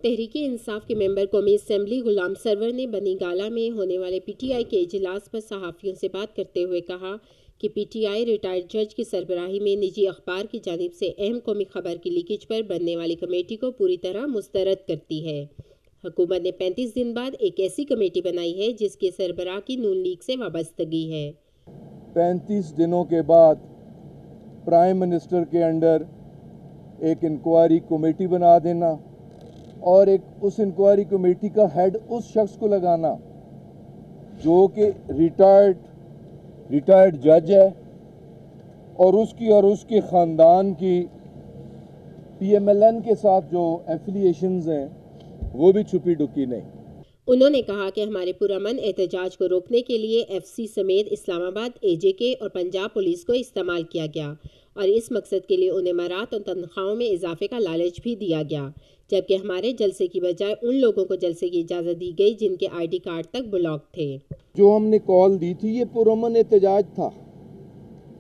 تحریک انصاف کے ممبر قومی اسمبلی غلام سرور نے بنی گالہ میں ہونے والے پی ٹی آئی کے اجلاس پر صحافیوں سے بات کرتے ہوئے کہا کہ پی ٹی آئی ریٹائرڈ جج کی سربراہی میں نجی اخبار کی جانب سے اہم قومی خبر کی لیکیج پر بننے والی کمیٹی کو پوری طرح مسترد کرتی ہے۔ حکومت نے 35 دن بعد ایک ایسی کمیٹی بنائی ہے جس کی سربراہ کی نون لیگ سے وابستگی ہے۔ 35 دنوں کے بعد پرائم منسٹر کے انڈر ایک انکوائری کمیٹی بنا دینا اور اس انکوائری کمیٹی کا ہیڈ اس شخص کو لگانا جو کہ ریٹائرڈ جج ہے اور اس کے خاندان کی پی ایم ایل این کے ساتھ جو ایفیلیشنز ہیں وہ بھی چھپی ڈکی نہیں۔ انہوں نے کہا کہ ہمارے پرامن احتجاج کو روکنے کے لیے ایف سی سمیت اسلام آباد اے جے کے اور پنجاب پولیس کو استعمال کیا گیا اور اس مقصد کے لیے انہیں مرات اور تنخواہوں میں اضافے کا لالچ بھی دیا گیا، جبکہ ہمارے جلسے کی بجائے ان لوگوں کو جلسے کی اجازت دی گئی جن کے آئی ڈی کارڈ تک بلاک تھے۔ جو ہم نے کال دی تھی یہ پرامن احتجاج تھا،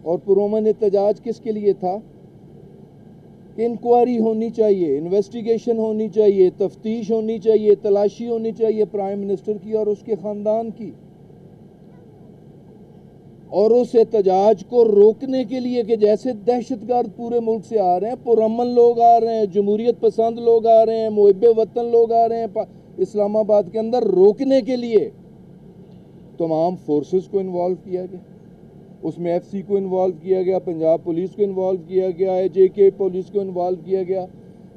اور پرامن احتجاج کس کے لیے تھا کہ انکوائری ہونی چاہیے، انویسٹیگیشن ہونی چاہیے، تفتیش ہونی چاہیے، تلاشی ہونی چاہیے پرائم منسٹر کی اور اس کے خاندان کی، اور اس احتجاج کو روکنے کے لیے کہ جیسے دہشت گرد پورے ملک سے آ رہے ہیں، پرامن لوگ آ رہے ہیں، جمہوریت پسند لوگ آ رہے ہیں، محب وطن لوگ آ رہے ہیں اسلام آباد کے اندر، روکنے کے لیے تمام فورسز کو انوالو کیا گیا۔ اس میں ایف سی کو انوالو کیا گیا، پنجاب پولیس کو انوالو کیا گیا، اے جے کے پولیس کو انوالو کیا گیا،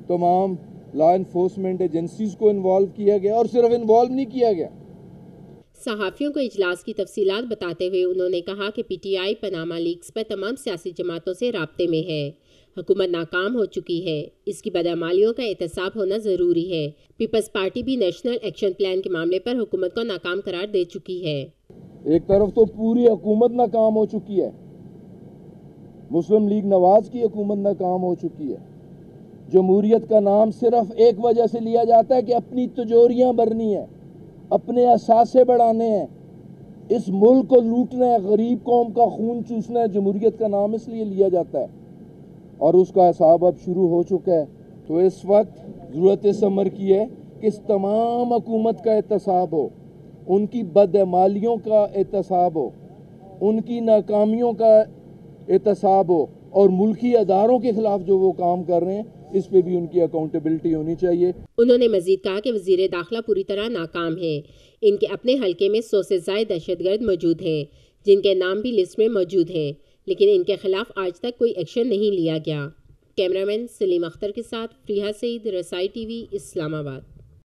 تمام لا انفورسمنٹ ایجنسیز کو انوالو کیا گیا، اور صرف انوالو نہیں کیا گیا۔ صحافیوں کو اجلاس کی تفصیلات بتاتے ہوئے انہوں نے کہا کہ P T I Panama leaks پر تمام سیاسی جماعتوں سے رابطے میں ہے، حکومت ناکام ہو چکی ہے، اس کی بدعمالیوں کا احتساب ہونا ضروری ہے۔ پیپلز پارٹی بھی نیشنل ایکشن پلان کے معاملے پر حکومت کو ناکام قرار دے چکی ہے۔ ایک طرف تو پوری حکومت ناکام ہو چکی ہے، مسلم لیگ نواز کی حکومت ناکام ہو چکی ہے، جمہوریت کا نام صرف ایک وجہ سے لیا جاتا ہے کہ اپنی تجوریاں بھرنی ہیں، اپنے اثاثے بڑھانے ہیں، اس ملک کو لوٹنا ہے، غریب قوم کا خون چوسنا ہے، جمہوریت کا نام اس لیے لیا جاتا ہے، اور اس کا حساب اب شروع ہو چکا ہے۔ تو اس وقت ضرورت اس امر کی ہے کہ اس تمام حکومت کا احتساب ہو، ان کی بدعمالیوں کا احتساب ہو، ان کی ناکامیوں کا احتساب ہو، اور ملکی اداروں کے خلاف جو وہ کام کر رہے ہیں اس پہ بھی ان کی اکاؤنٹیبلٹی ہونی چاہیے۔ انہوں نے مزید کہا کہ وزیر داخلہ پوری طرح ناکام ہے، ان کے اپنے حلقے میں 100 سے زائد دہشت گرد موجود ہیں جن کے نام بھی لسٹ میں موجود ہیں، لیکن ان کے خلاف آج تک کوئی ایکشن نہیں لیا گیا۔ کیمرامین سلیم اختر کے ساتھ فریحہ سعید، رسائی ٹی وی، اسلام آباد۔